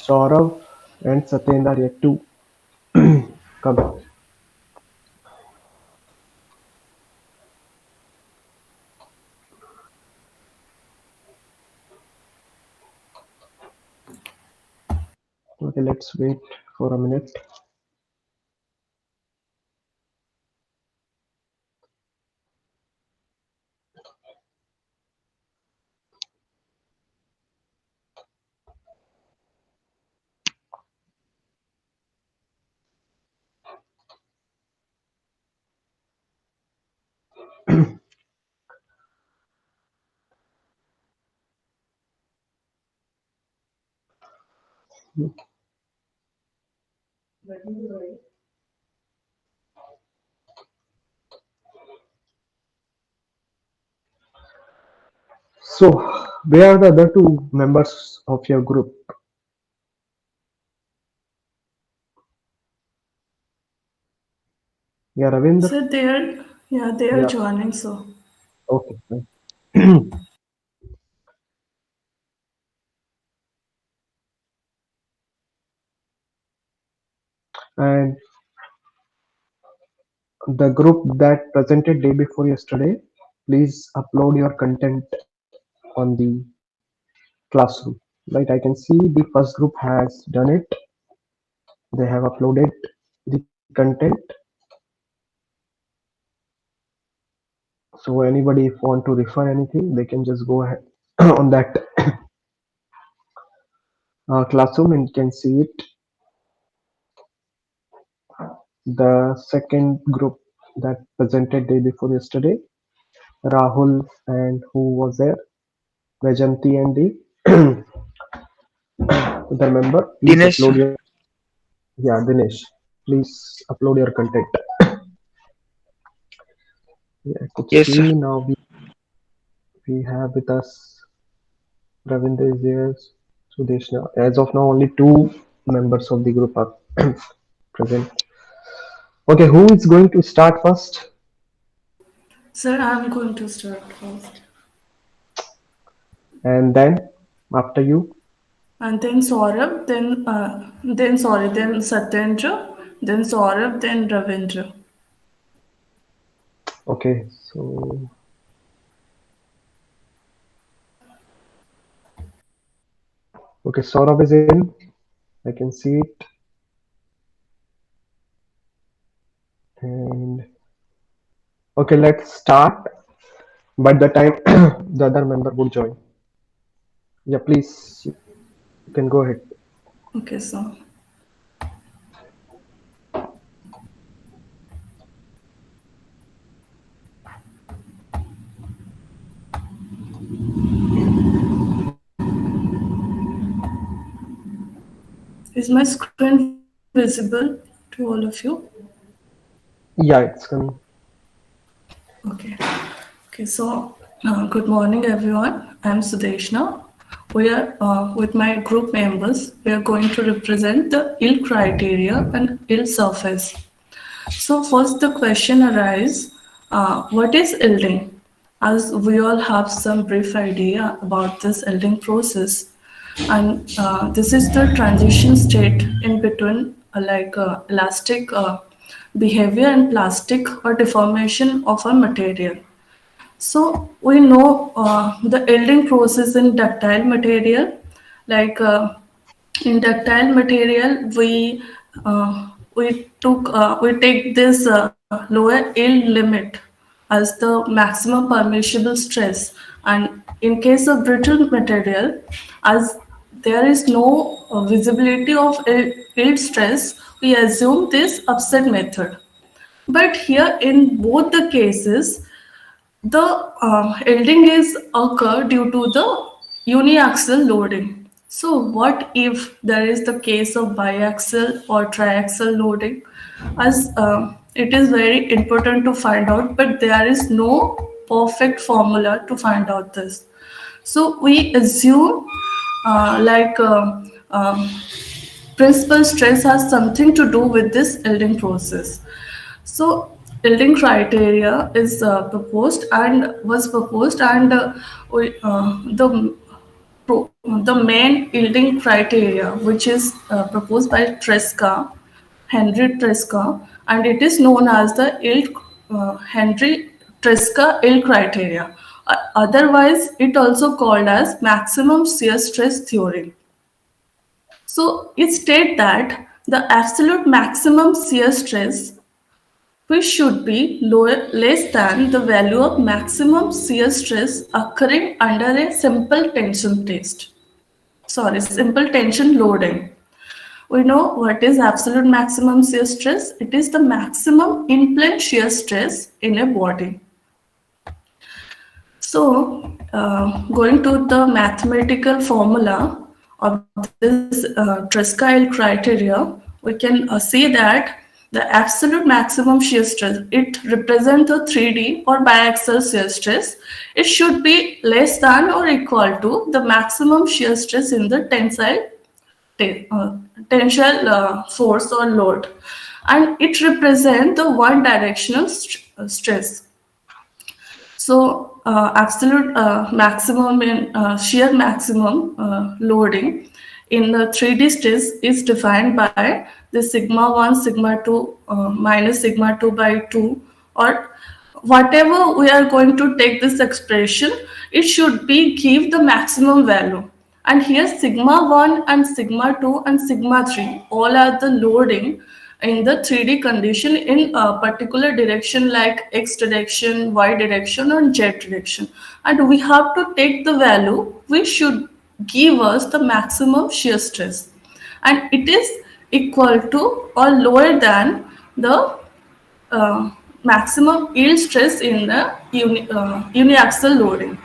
Saurav and Satyendra are yet to come. Okay, let's wait for a minute. So, where are the other two members of your group? Yeah, Ravindra? So they are Yeah, joining. So okay. Fine. And the group that presented day before yesterday, please upload your content on the classroom. Right, I can see the first group has done it. They have uploaded the content. So anybody if want to refer anything, they can just go ahead on that classroom and can see it. The second group that presented day before yesterday, Rahul and who was there, Vajanti and the member. Please Dinesh, upload your, yeah, Dinesh. Please upload your content. Yeah, I could yes, sir. see now we have with us Ravinder is there, Sudeshna. As of now, only two members of the group are present. Okay, who is going to start first? sir, I'm going to start first. And then after you? And then Saurabh, then Satyendra, then Saurabh, then Ravindra. Okay, so okay, Saurabh is in. I can see it. And okay, let's start. But the time the other member would join. Yeah, please, you can go ahead. Okay, so is my screen visible to all of you? Yeah, it's coming. Okay. Okay, so good morning, everyone. I'm Sudeshna. We are with my group members. We are going to represent the ill criteria and ill surface. So first, the question arises: what is yielding? As we all have some brief idea about this yielding process, and this is the transition state in between, elastic behavior and plastic or deformation of a material. So we know the yielding process in ductile material, like in ductile material, we take this lower yield limit as the maximum permissible stress, and in case of brittle material, as there is no visibility of yield stress, we assume this upset method. But here, in both the cases, the yielding is occur due to the uniaxial loading. So, what if there is the case of biaxial or triaxial loading? As it is very important to find out, but there is no perfect formula to find out this. So, we assume like principal stress has something to do with this yielding process. So, yielding criteria is proposed and was proposed, and the the main yielding criteria, which is proposed by Tresca, Henry Tresca, and it is known as the Henry Tresca yield criteria. Otherwise, it also called as maximum shear stress theory. So it states that the absolute maximum shear stress which should be less than the value of maximum shear stress occurring under a simple tension test. Simple tension loading. We know what is absolute maximum shear stress. It is the maximum in-plane shear stress in a body. So, going to the mathematical formula of this Tresca yield criteria, we can see that the absolute maximum shear stress, it represents the 3D or biaxial shear stress. It should be less than or equal to the maximum shear stress in the tensile force or load, and it represents the one directional stress. So absolute maximum in shear maximum loading in the 3D stress is defined by the sigma 1, sigma 2 minus sigma 2 by 2, or whatever we are going to take this expression, it should be give the maximum value. And here sigma 1 and sigma 2 and sigma 3 all are the loading in the 3D condition in a particular direction like X direction, Y direction or Z direction. And we have to take the value which should give us the maximum shear stress. And it is equal to or lower than the maximum yield stress in the uniaxial loading.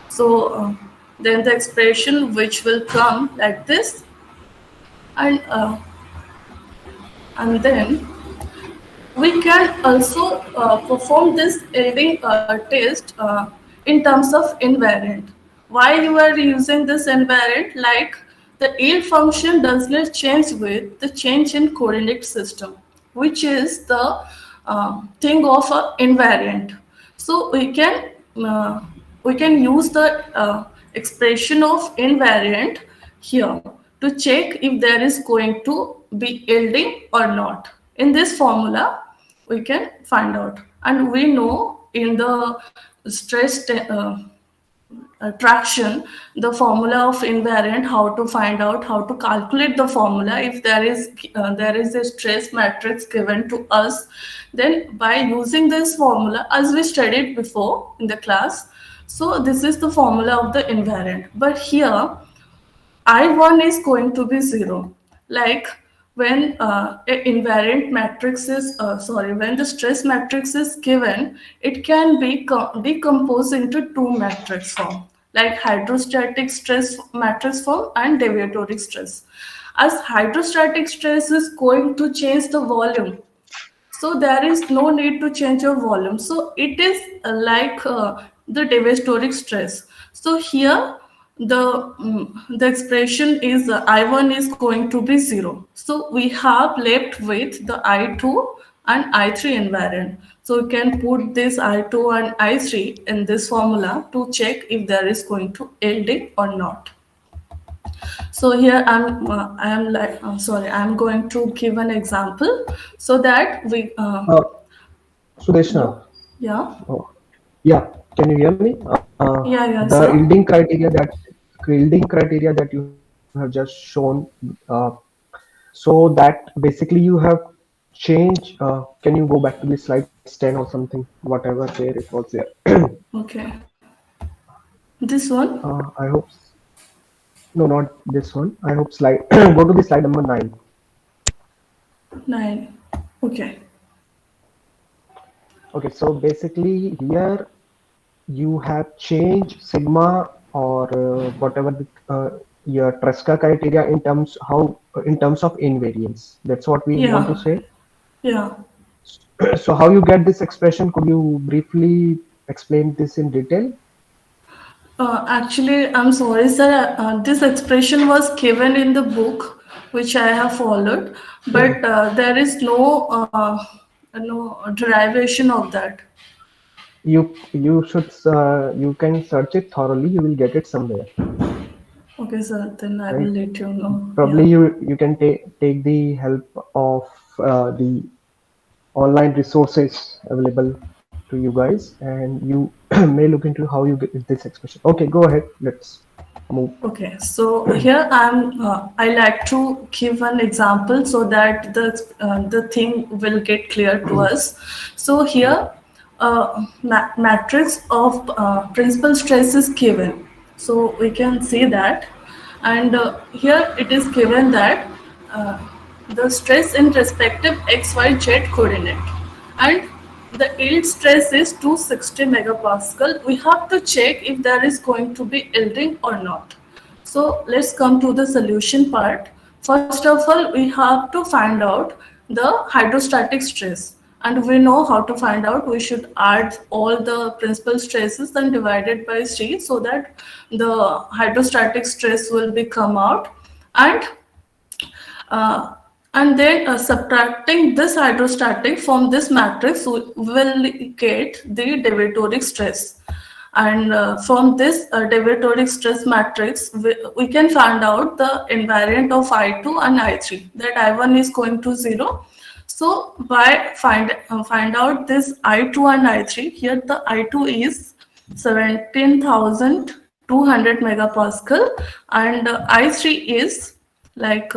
So then the expression which will come like this, and then we can also perform this yielding test in terms of invariant. Why you are using this invariant? Like the yield function does not change with the change in coordinate system, which is the thing of invariant. So we can use the expression of invariant here to check if there is going to be yielding or not. In this formula, we can find out. And we know in the stress traction, the formula of invariant, how to find out, how to calculate the formula. If there is a stress matrix given to us, then by using this formula, as we studied before in the class, so this is the formula of the invariant. But here, I1 is going to be 0. Like when invariant matrix is, when the stress matrix is given, it can be decomposed into two matrix form, like hydrostatic stress matrix form and deviatory stress. As hydrostatic stress is going to change the volume, so there is no need to change your volume. So it is like the deviatory stress. So here the expression is I1 is going to be 0. So we have left with the I2 and I3 invariant. So we can put this I2 and I3 in this formula to check if there is going to yielding or not. So here I'm going to give an example so that we. Sudeshna. Yeah. Oh, yeah. Can you hear me? Yeah. The yielding criteria that you have just shown. So that basically you have changed. Can you go back to the slide 10 or something? Whatever there it was there. Okay. This one. I hope. No, not this one. I hope slide. Go to the slide number 9. 9. Okay. Okay. So basically here you have changed sigma or whatever your Tresca criteria in terms of invariance. That's what we want to say. Yeah. So how you get this expression? Could you briefly explain this in detail? Actually, I'm sorry, sir. This expression was given in the book, which I have followed, but there is no derivation of that. You should you can search it thoroughly. You will get it somewhere. Okay, sir. Then I will right? let you know. Probably Yeah. you can take the help of the online resources available to you guys, and you may look into how you get this expression. Okay, go ahead. Let's move. Okay, so here I like to give an example so that the thing will get clear to us. So here, matrix of principal stress is given. So we can see that, and here it is given that uh, the stress in respective x, y, z coordinate, and the yield stress is 260 megapascal. We have to check if there is going to be yielding or not. So let's come to the solution part. First of all, we have to find out the hydrostatic stress. And we know how to find out. We should add all the principal stresses and divide it by C so that the hydrostatic stress will be come out. And uh, and then subtracting this hydrostatic from this matrix will get the deviatoric stress. And from this deviatoric stress matrix, we can find out the invariant of I2 and I3. That I1 is going to 0. So by find out this I2 and I3, here the I2 is 17,200 megapascal, and I3 is like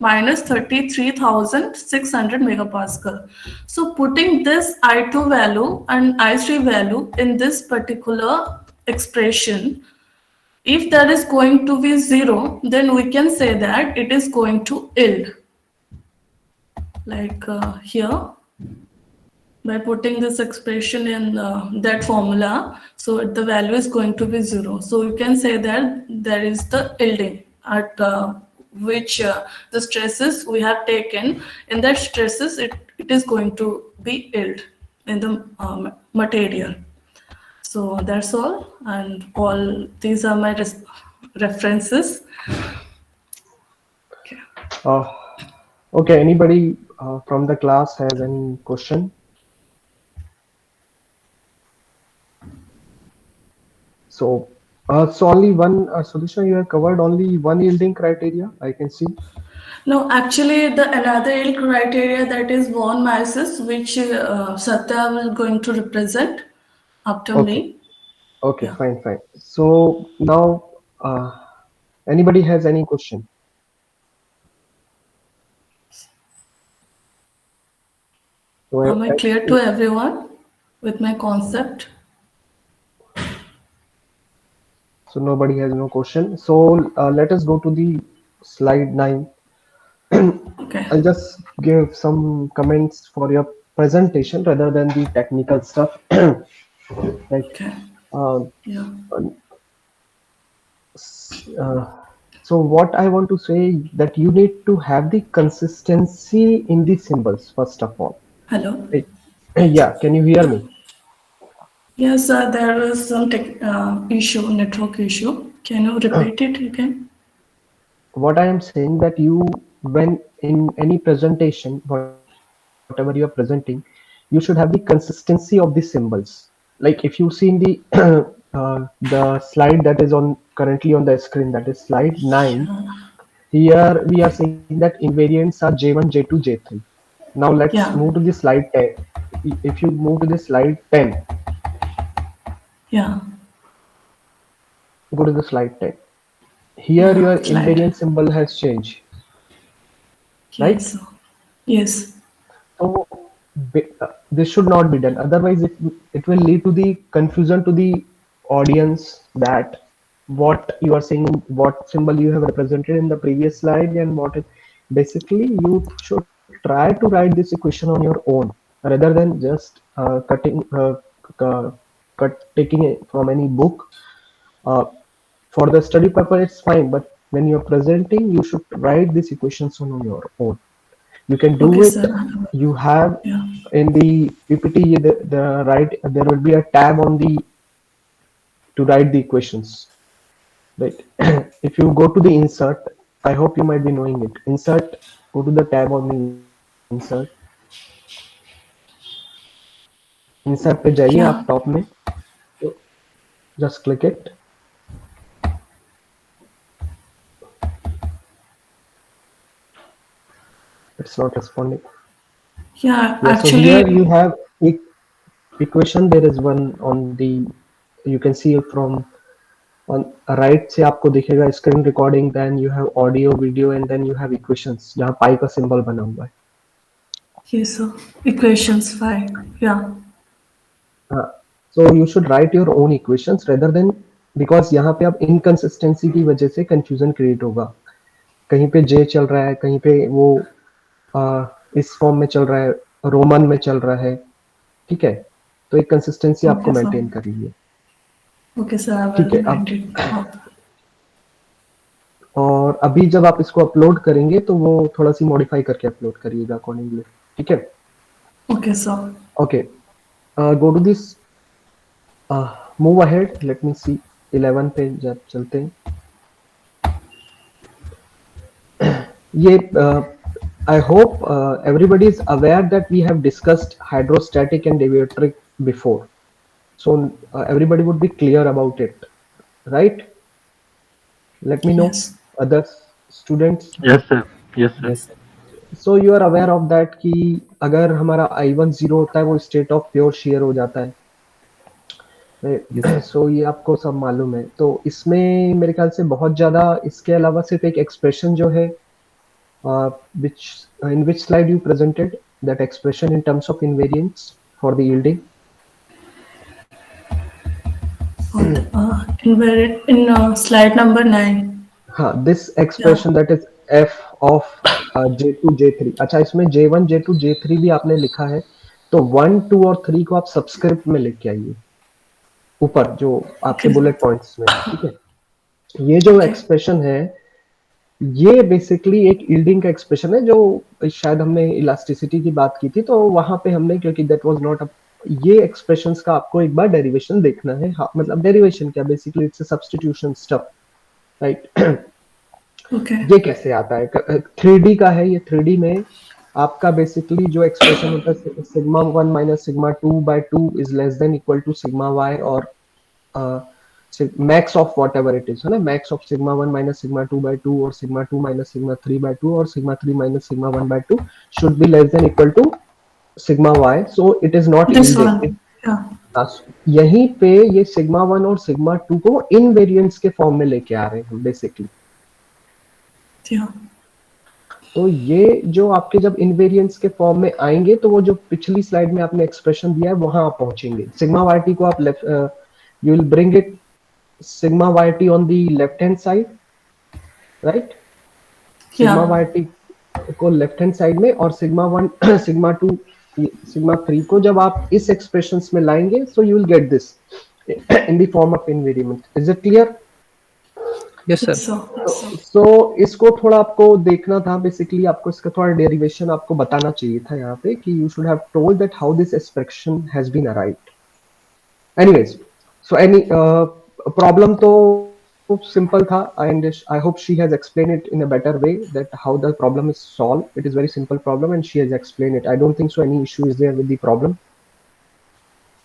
minus 33,600 megapascal. So putting this I2 value and I3 value in this particular expression, if there is going to be 0, then we can say that it is going to yield. Like here, by putting this expression in that formula, so the value is going to be 0. So you can say that there is the yielding at which the stresses we have taken, in that stresses it is going to be yield in the material. So that's all, and all these are my references. Okay. Uh, okay, anybody from the class has any question? So only one solution you have covered, only one yielding criteria I can see. No, actually, the another yield criteria, that is von Mises, which Satya will going to represent after Okay, me. okay, Yeah. fine. So now, uh, anybody has any question? So Am I clear to everyone with my concept? so nobody has no question. So let us go to the slide 9. Okay. I'll just give some comments for your presentation rather than the technical stuff. Like, Okay. uh, Yeah. uh, so what I want to say that you need to have the consistency in the symbols first of all. Hello. Like, yeah, can you hear me? Yes, there is some issue, network issue. Can you repeat it again? What I am saying that you, when in any presentation, whatever you are presenting, you should have the consistency of the symbols. Like if you see in the slide that is on currently on the screen, that is slide 9. Here we are saying that invariants are J1, J2, J3. Now let's Yeah. move to the slide 10. If you move to the slide 10, Yeah. go to the slide 10. Here Yeah. your Slide. invariant symbol has changed, right? Yes. Yes. So this should not be done. Otherwise, it will lead to the confusion to the audience that what you are saying, what symbol you have represented in the previous slide, and what is basically you should try to write this equation on your own rather than just uh, taking it from any book. Uh, for the study purpose, it's fine, but when you're presenting, you should write these equations on your own. You can do Okay, it. sir. You have Yeah. in the PPT the right, there will be a tab on the to write the equations, right? If you go to the insert, I hope you might be knowing it. Insert, go to the tab on the insert. Insert पे जाइए Yeah. आप top में, तो just click it. It's not responding. Yeah, Yeah, so here actually, you have equation. There is one on the, you can see it from on right से आपको दिखेगा screen recording, then you have audio, video, and then you have equations जहाँ पाई का symbol बना हुआ है. yes, sir. Equations 5. Yeah. हाँ, so you should write your own equations rather than, because यहाँ पे अब inconsistency की वजह से confusion create होगा. कहीं पे J चल रहा है, कहीं पे वो इस फॉर्म में चल रहा है, रोमन में चल रहा है. ठीक है, तो एक कंसिस्टेंसी आपको Okay, sir. मेंटेन करनी है. Okay, sir. I ठीक will है, अब maintain. और अभी जब आप इसको अपलोड करेंगे तो वो थोड़ा सी मॉडिफाई करके अपलोड करिएगा अकॉर्डिंगली. ठीक है, Okay, sir. Okay. Go to this, move ahead. Let me see 11 पे जब चलते हैं. ये I hope everybody is aware that we have discussed hydrostatic and deviatoric before, so everybody would be clear about it, right? Let me know, Yes. other students. Yes, sir. Yes, sir. Yes, sir. So you are aware of that कि अगर हमारा I1 0 होता है वो state of pure share हो जाता है. सो ये आपको सब मालूम है. तो इसमें मेरे ख्याल से बहुत ज़्यादा इसके अलावा सिर्फ एक एक्सप्रेशन जो है, which in which slide you presented that expression in terms of invariance for the yielding. In slide number 9. हाँ, this expression that is f of J2 J3. अच्छा, इसमें J1 J2 J3 भी आपने लिखा है, तो 1 2 और 3 को आप सबस्क्रिप्ट में लिख के आइए ऊपर जो आपके बुलेट पॉइंट्स में. ठीक है, ये जो एक्सप्रेशन है ये बेसिकली एक यील्डिंग का एक्सप्रेशन है. जो शायद हमने इलास्टिसिटी की बात की थी तो वहां पे हमने, क्योंकि दैट वाज नॉट, ये एक्सप्रेशंस का आपको एक बार डेरिवेशन देखना है. हाँ, मतलब डेरिवेशन क्या, basically it's a substitution stuff, right. Okay. ये कैसे आता है, 3D का है ये. 3D में आपका बेसिकली जो एक्सप्रेशन होता है sigma 1 minus sigma 2/2 is less than equal to sigma y और max of whatever it is, है ना. max of sigma 1 minus sigma 2/2 or sigma 2 minus sigma 3/2 or sigma 3 minus sigma 1/2 should be less than equal to sigma y, so it is not This yielding. one. Yeah. यहीं पे ये sigma 1 और sigma 2 को इनवेरिएंट्स के form में लेके आ रहे हैं हम बेसिकली. Yeah. तो ये जो आपके जब इनवेरिएंट्स के फॉर्म में आएंगे तो वो जो पिछली स्लाइड में आपने एक्सप्रेशन दिया है वहां आप पहुंचेंगे. सिग्मा yt को आप left, you will bring it sigma yt on the left hand side, right? sigma yt को लेफ्ट हैंड साइड में, और sigma 1 sigma 2 sigma 3 को जब आप इस एक्सप्रेशंस में लाएंगे so you will get this in the form of invariant. Is it clear? Yes, sir. So इसको थोड़ा आपको देखना था, बेसिकली आपको इसका थोड़ा डेरिवेशन आपको बताना चाहिए था यहाँ पे कि you should have told that how this expression has been arrived. Anyways, so any problem तो सिंपल था, and I hope she has explained it in a better way that how the problem is solved. It is very simple problem and she has explained it. I don't think so any issue is there with the problem.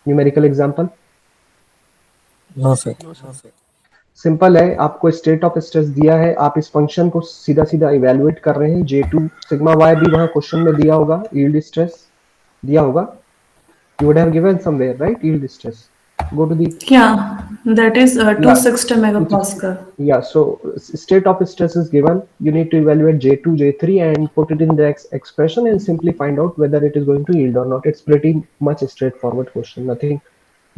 Numerical example. No, sir. Simple है, आपको state of stress दिया है, आप इस function को सीधा सीधा evaluate कर रहे हैं. J2 सिग्मा y भी वहां क्वेश्चन में दिया होगा, यील्ड स्ट्रेस दिया होगा. You would have given somewhere, right? Yield stress. Go to the, Yeah, that is 260 megapascal. Yeah, so state of stress is given. You need to evaluate J2, J3 and put it in the expression and simply find out whether it is going to yield or not. It's pretty much a straightforward question. Nothing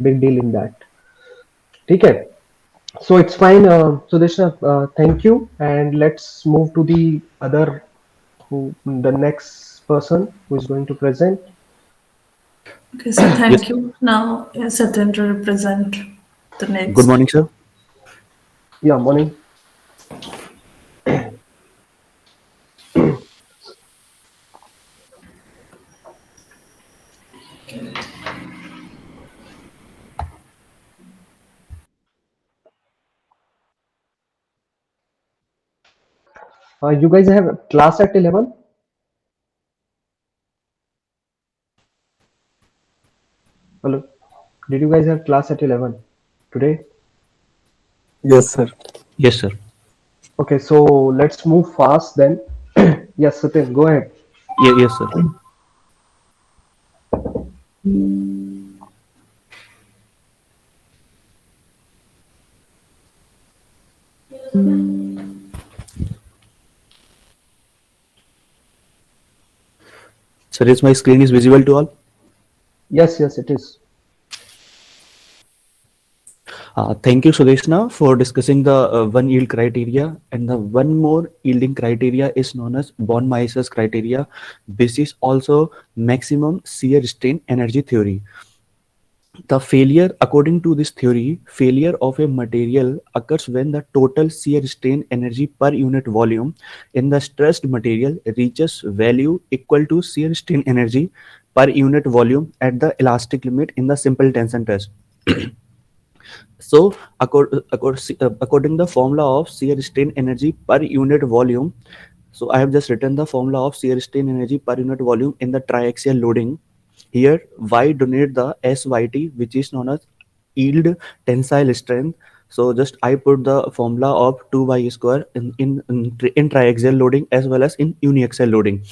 big deal in that. Okay. So it's fine. Sudeshna, thank you. And let's move to the other, the next person who is going to present. Okay, so thank you. Now, Satyan to represent the next. Good morning, sir. Yeah, morning. You guys have class at 11? Hello, did you guys have class at 11 today? Yes, sir. Yes, sir. Okay, so let's move fast then. Yes, Satyan, go ahead. Yes, sir. Sir, is my screen is visible to all? Yes, yes, it is. Thank you, Sudeshna, for discussing the one yield criteria. And the one more yielding criteria is known as von Mises criteria. This is also maximum shear strain energy theory. The failure, according to this theory, failure of a material occurs when the total shear strain energy per unit volume in the stressed material reaches value equal to shear strain energy per unit volume at the elastic limit in the simple tension test. So, according the formula of shear strain energy per unit volume, so I have just written the formula of shear strain energy per unit volume in the triaxial loading. Here, Y donate the SYT, which is known as yield tensile strength. So just I put the formula of 2y square in triaxial loading as well as in uniaxial loading.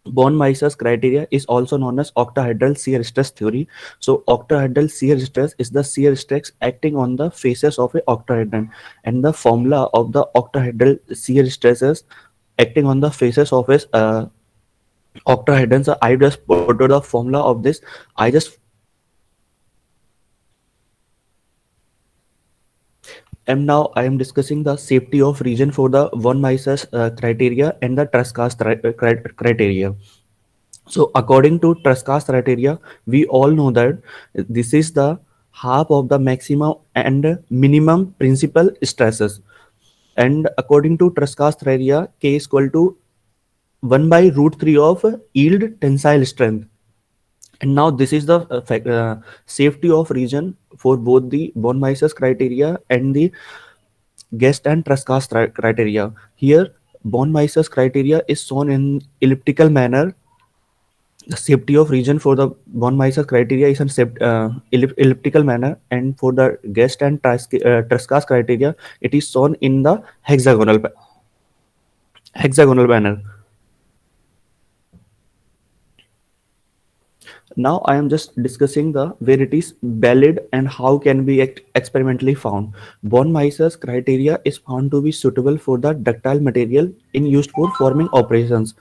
Von Mises criteria is also known as octahedral shear stress theory. So octahedral shear stress is the shear stress acting on the faces of a octahedron, and the formula of the octahedral shear stresses acting on the faces of a octahedron. So I just put the formula of this. I just am now I am discussing the safety of region for the von Mises criteria and the Tresca's criteria. So according to Tresca's criteria, we all know that this is the half of the maximum and minimum principal stresses. And according to Tresca's criteria, K is equal to 1 by root 3 of yield tensile strength. And now this is the safety of region for both the von Mises criteria and the Guest and Tresca's criteria. Here, von Mises criteria is shown in elliptical manner. The safety of region for the von Mises criteria is in elliptical manner, and for the Guest and Tresca's criteria, it is shown in the hexagonal manner. Now I am just discussing the where it is valid and how can be experimentally found. Von Mises criteria is found to be suitable for the ductile material in used for forming operations,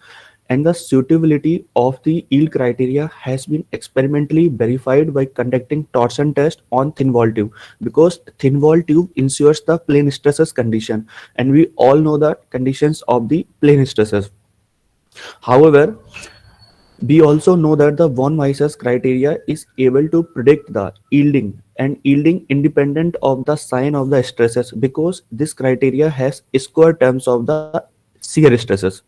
and the suitability of the yield criteria has been experimentally verified by conducting torsion test on thin wall tube, because thin wall tube ensures the plane stresses condition, and we all know the conditions of the plane stresses. However, we also know that the von Mises criteria is able to predict the yielding, and yielding independent of the sign of the stresses, because this criteria has square terms of the shear stresses.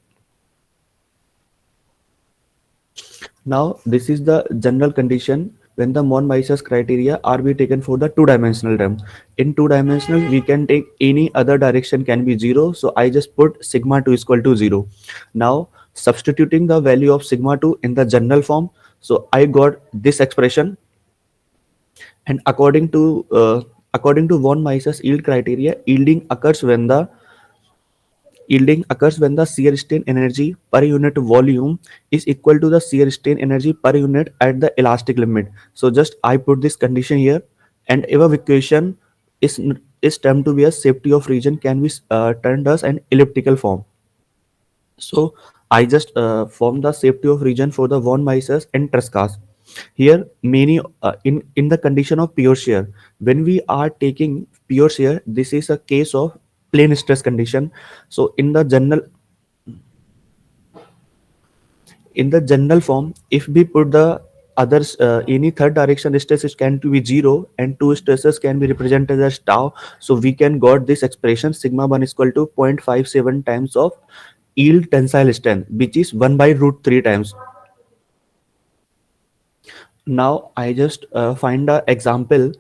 Now this is the general condition when the von Mises criteria are be taken for the two-dimensional term. In two-dimensional, we can take any other direction can be 0. So I just put sigma 2 is equal to 0. Now substituting the value of sigma 2 in the general form, so I got this expression. And according to von Mises yield criteria, yielding occurs when the shear strain energy per unit volume is equal to the shear strain energy per unit at the elastic limit. So just I put this condition here, and above equation is termed to be a safety of region can be turned as an elliptical form. So I just form the safety of region for the von Mises and Tresca's. Here, many in the condition of pure shear, when we are taking pure shear, this is a case of plane stress condition. So in the general form, if we put the others any third direction stresses can be 0 and two stresses can be represented as tau, so we can got this expression sigma 1 is equal to 0.57 times of yield tensile strength, which is 1 by root 3 times. Now I just find a example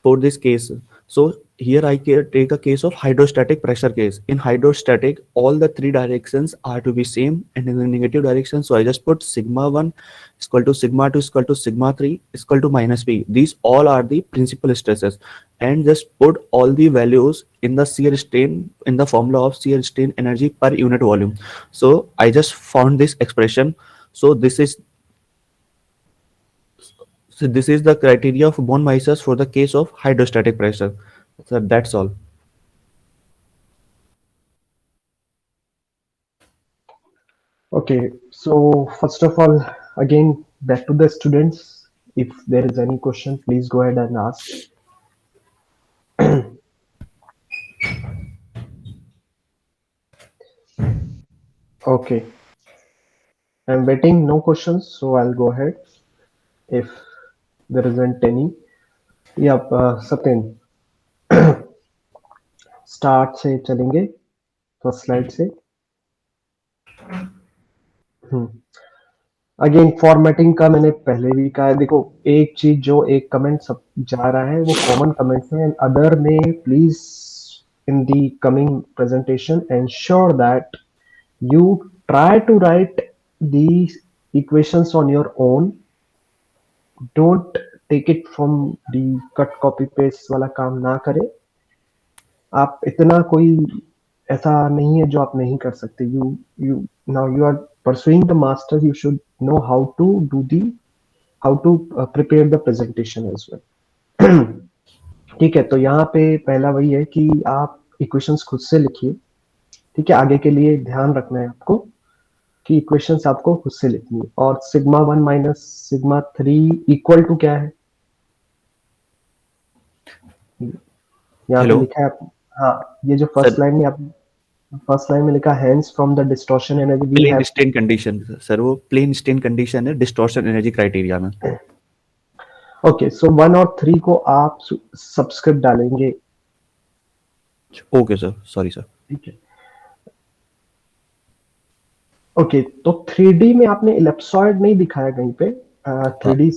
for this case. So here I take a case of hydrostatic pressure case. In hydrostatic, all the three directions are to be same, and in the negative direction, so I just put sigma 1 is equal to sigma 2 is equal to sigma 3 is equal to minus p. These all are the principal stresses, and just put all the values in the shear strain, in the formula of shear strain energy per unit volume. So I just found this expression. So this is the criteria of von Mises for the case of hydrostatic pressure. So that's all. Okay, so first of all, again, back to the students. If there is any question, please go ahead and ask. Okay, I'm waiting, no questions, so I'll go ahead if there isn't any. Yeah, Satin, start से चलेंगे first slide से. Again formatting का मैंने पहले भी कहा है. देखो, एक चीज जो एक कमेंट सब जा रहा है वो कॉमन कमेंट्स है, एंड अदर में please in the coming presentation ensure that you try to write these equations on your own. Don't take it from the cut copy paste वाला काम ना करें. आप इतना कोई ऐसा नहीं है जो आप नहीं कर सकते. you now you are pursuing the master, you should know how to prepare the presentation as well. ठीक है, तो यहाँ पे पहला वही है कि आप इक्वेशंस खुद से लिखिए. ठीक है, आगे के लिए ध्यान रखना है आपको कि इक्वेशंस आपको खुद से लिखनी है. और sigma 1 minus sigma 3 equal to क्या है यहाँ पे लिखा है. हाँ, ये जो फर्स्ट लाइन में आप फर्स्ट लाइन में लिखा hence from the distortion energy we plane strain condition. Sir वो प्लेन स्ट्रेन कंडीशन है डिस्टॉर्शन एनर्जी क्राइटेरिया में. ओके, सो 1 और 3 को आप सब्सक्रिप्ट डालेंगे. Okay sir, sorry sir. ठीक है. ओके, तो 3D में आपने इलिप्सॉइड नहीं दिखाया कहीं पे. 3D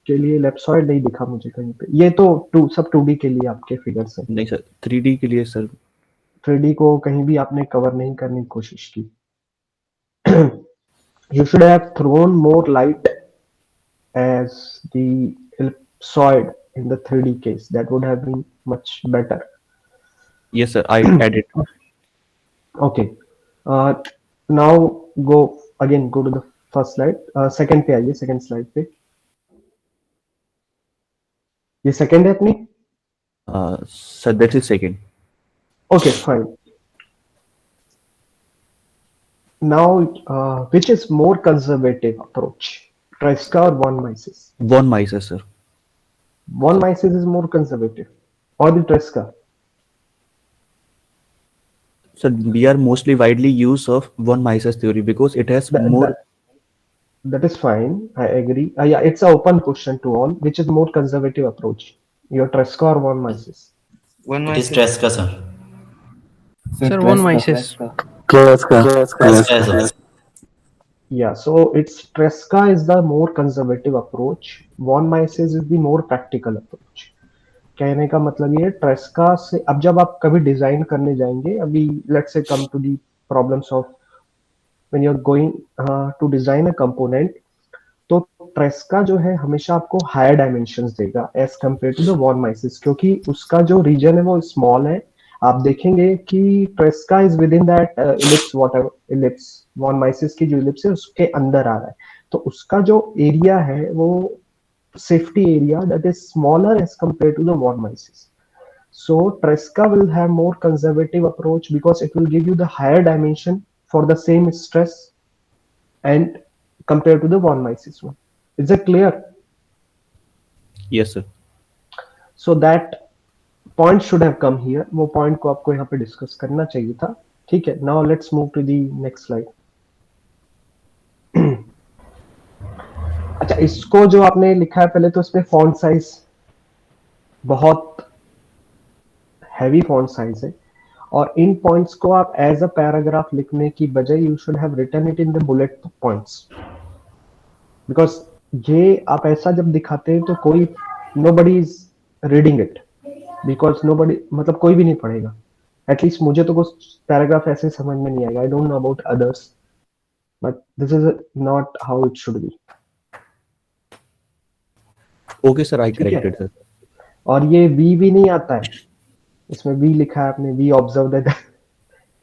के लिए इलिप्सॉइड नहीं दिखा मुझे कहीं पे. ये तो सब 2D के लिए आपके फिगर्स हैं. नहीं सर, 3D के लिए सर. 3D को कहीं भी आपने कवर नहीं करने की कोशिश की. You should have thrown more light as the ellipsoid in the 3D case. That would have been much better. Yes sir, I added. Okay. Now go to the first slide. Second पे आइए, second slide पे. ये second है अपनी? Sir, that is second. Okay, fine. Now, which is more conservative approach, Tresca or von Mises? Von Mises, sir. Von Mises is more conservative, or the Tresca? So we are mostly widely use of von Mises theory because it has more. That is fine. I agree. Yeah, it's an open question to all. Which is more conservative approach, your Tresca or von Mises? It is Tresca, sir. Sir, von Mises. Tresca. Yeah, so it's Tresca is the more conservative approach. Von Mises is the more practical approach. कहने का मतलब ये ट्रेस्का से अब जब आप कभी design करने जाएंगे, अभी let's say come to the problems of when you are going to design a component, तो ट्रेस्का जो है हमेशा आपको हायर डायमेंशंस देगा as compared to the von Mises, क्योंकि उसका जो रीजन है वो स्मॉल है. आप देखेंगे कि Tresca is within that ellipse, whatever ellipse, von Mises की जो इलिप्स है उसके अंदर आ रहा है, तो उसका जो एरिया है वो safety area that is smaller as compared to the von Mises. So Tresca will have more conservative approach because it will give you the higher dimension for the same stress and compared to the von Mises one. Is it clear? Yes sir. So that point should have come here. वो point को आपको यहाँ पे discuss करना चाहिए था. ठीक है. Now let's move to the next slide. अच्छा, इसको जो आपने लिखा है पहले तो इसमें फॉन्ट साइज बहुत हैवी फॉन्ट साइज है, और इन पॉइंट्स को आप एज अ पैराग्राफ लिखने की बजाय you should have written it in the bullet points, because ये आप ऐसा जब दिखाते हैं तो कोई nobody is reading it. Because nobody, मतलब कोई भी नहीं पढ़ेगा। एटलीस्ट मुझे तो कुछ पैराग्राफ ऐसे समझ में नहीं आएगा। I don't know about others, but this is not how it should be. Okay sir, I ठीक है, करेक्टेड सर। और ये वी भी नहीं आता है, इसमें वी लिखा है आपने, वी ऑब्जर्व दैट।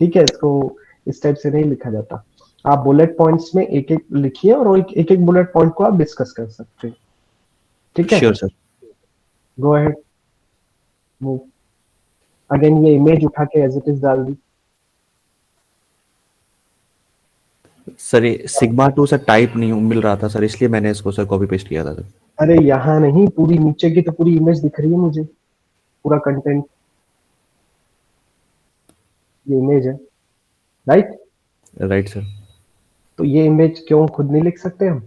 ठीक है, इसको इस टाइप से नहीं लिखा जाता। आप बुलेट पॉइंट्स में एक एक लिखिए और एक एक बुलेट पॉइंट को आप डिस्कस कर सकते हैं। ठीक है, sure sir. Go ahead, move. Again ये इमेज उठा के एज इट इज डाल दी। सर ये सिग्मा 2 सर टाइप नहीं मिल रहा था सर, इसलिए मैंने इसको सर कॉपी पेस्ट किया था सर। अरे यहाँ नहीं, पूरी नीचे की तो पूरी इमेज दिख रही है मुझे, पूरा कंटेंट ये इमेज है, राइट? Right sir. तो ये इमेज क्यों खुद नहीं लिख सकते हम?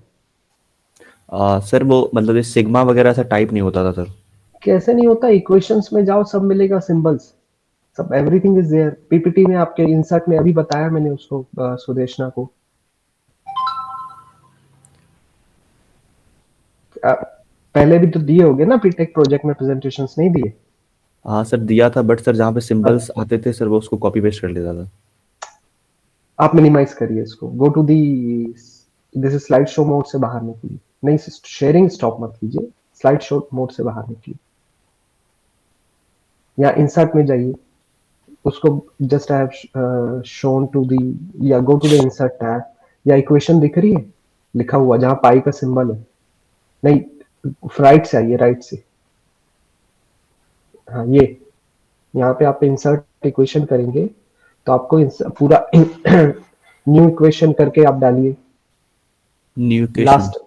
सर वो मतलब ये सिग्मा वगैरह सर टाइप नहीं होता था सर। कैसे नहीं होता? इक्वेशंस में जाओ, सब मिलेगा, सिंबल्स सब, एवरीथिंग इज देयर। पीपीटी में आपके इंसर्ट में अभी बताया मैंने उसको, सुदेशना को। पहले भी तो दिए होगे ना, पीटेक प्रोजेक्ट में प्रेजेंटेशंस नहीं दिए? हाँ सर दिया था, बट सर जहाँ पे सिंबल्स आते थे सर वो उसको कॉपी पेस्ट कर लेता था। आप मिनिमाइज करिए इसको, go to the, this is slide show mode से बाहर निकलिए। नहीं, शेयरिंग स्टॉप मत कीजिए, स्लाइड शो मोड से बाहर निकलिए, या इंसर्ट में जाइए, उसको just I have shown to the, या go to the insert tab, या इक्वेशन दिख रही है लिखा हुआ जहां पाई का सिंबल है? नहीं, राइट से आइए, राइट से। हाँ, ये यहाँ पे आप इंसर्ट इक्वेशन करेंगे तो आपको पूरा न्यू इक्वेशन करके आप डालिए। New equation. लास्ट,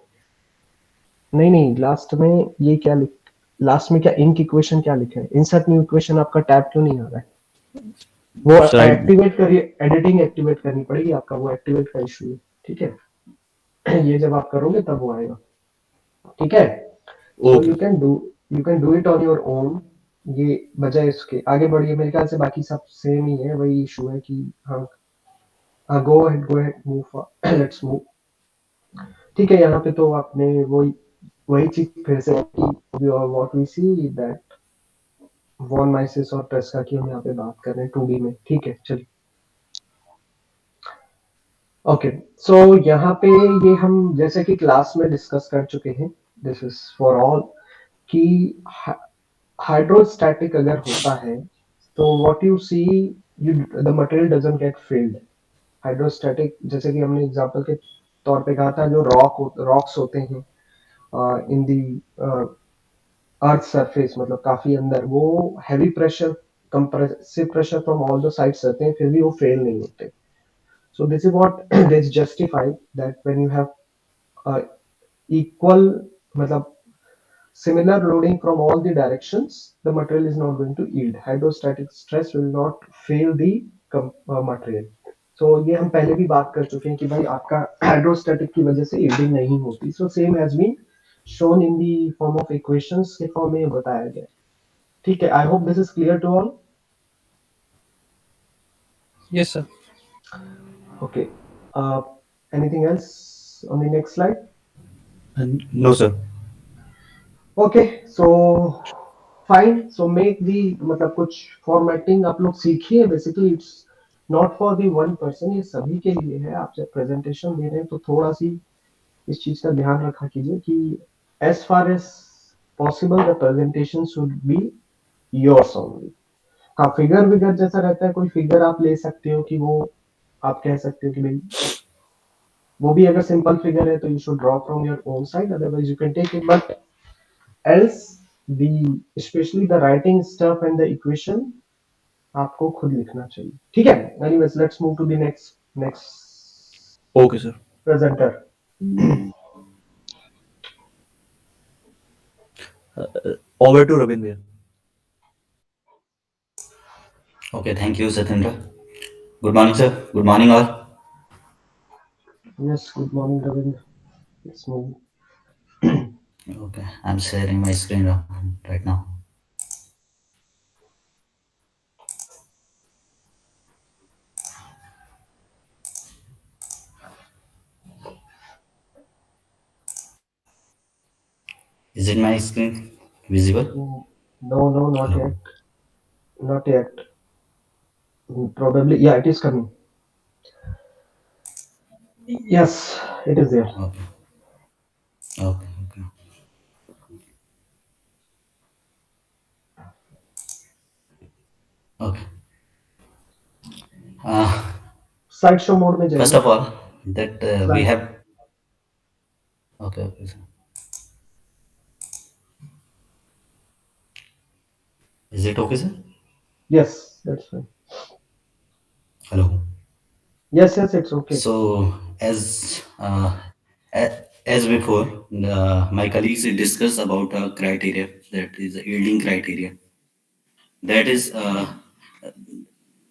नहीं नहीं, लास्ट में ये क्या लिख, लास्ट में क्या इंक इक्वेशन क्या लिखा है? इंसर्ट न्यू इक्वेशन, आपका टैब क्यों नहीं आ रहा है? वो सर आई एक्टिवेट करिए, एडिटिंग एक्टिवेट करनी पड़ेगी आपका, वो एक्टिवेट का इशू है। ठीक है, ये जब आप करोगे तब वो आएगा। ठीक है, so okay. You can do it on your own. ये बजाय इसके आगे बढ़िए, मेरे ख्याल से बाकी सब सेम ही है, वही इशू है कि हाँ, go ahead move, let's move. ठीक है, यहाँ पे तो आपने वही वही चीज फिर से की, what we see that von Mises और ट्रेस्का की हम यहाँ पे बात कर रहे हैं 2D में। ठीक है, चलिए। ओके, सो यहाँ पे ये हम जैसे कि क्लास में डिस्कस कर चुके हैं, दिस इज फॉर ऑल, कि हाइड्रोस्टैटिक अगर होता है तो what you see, you the material doesn't get filled. Hydrostatic, जैसे कि हमने एग्जांपल के तौर पे कहा था, जो रॉक्स होते हैं इन दी अर्थ सरफेस, मतलब काफी अंदर, वो heavy pressure, compressive pressure from all the sides रहते हैं, फिर भी वो फेल नहीं होते। So this is what this justified that when you have equal, मतलब similar loading from all the directions, the material is not going to yield. Hydrostatic stress will not fail the material. So ये हम पहले भी बात कर चुके हैं कि भाई आपका हाइड्रोस्टैटिक की वजह से यील्डिंग नहीं होती। So same has been shown in the form of equations के फॉर्म में बताया गया। ठीक है, I hope this is clear to all. Yes, sir. Okay. Uh, Anything else on the next slide? No sir. Okay, so fine, so make the, मतलब कुछ formatting आप लोग सीखिए। Basically it's not for the one person, ये सभी के लिए है। आप जब प्रेजेंटेशन दे रहे हैं तो थोड़ा सी इस चीज का ध्यान रखा कीजिए कि as far as possible the presentation should be yours only. हाँ, फिगर विगर जैसा रहता है, कोई फिगर आप ले सकते हो कि वो आप कह सकते हो कि भाई वो भी अगर सिंपल फिगर है तो you should draw from your own side, otherwise you can take it, but else the especially the writing stuff and the equation आपको खुद लिखना चाहिए। ठीक है, anyways let's move to the next okay sir. presenter. Over to Ravindra. Okay, thank you, Satyendra. Good morning, sir. Good morning, all. Yes, good morning Ravinder, let's move. Okay, I'm sharing my screen right now. Is it my screen visible? No, not No. yet. Not yet. Probably, yeah, it is coming. Yes, it is there. Okay. Okay. Okay. Okay. Uh, Slideshow mode में First जाइए. of all, that we Slide. have. Okay. Okay. Is it okay, sir? Yes, that's fine. Hello. Yes, yes, it's okay. So, as before, my colleagues discussed about a criteria, that is a yielding criteria. That is,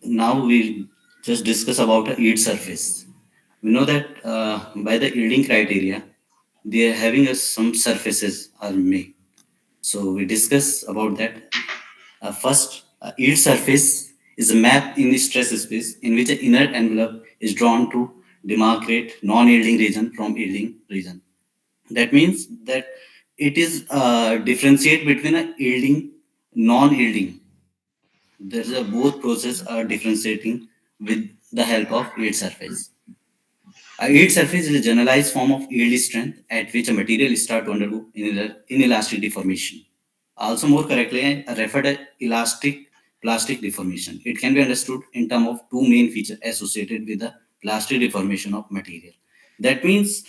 now we just discuss about a yield surface. We know that by the yielding criteria, they are having some surfaces are made. So we discuss about that. First, yield surface is a map in the stress space in which the inner envelope is drawn to demarcate non-yielding region from yielding region. That means that it is differentiate between a yielding, non-yielding. There's a both process are differentiating with the help of yield surface. A yield surface is a generalized form of yield strength at which a material start to undergo inelastic deformation. Also, more correctly, I referred to elastic plastic deformation. It can be understood in terms of two main features associated with the plastic deformation of material. That means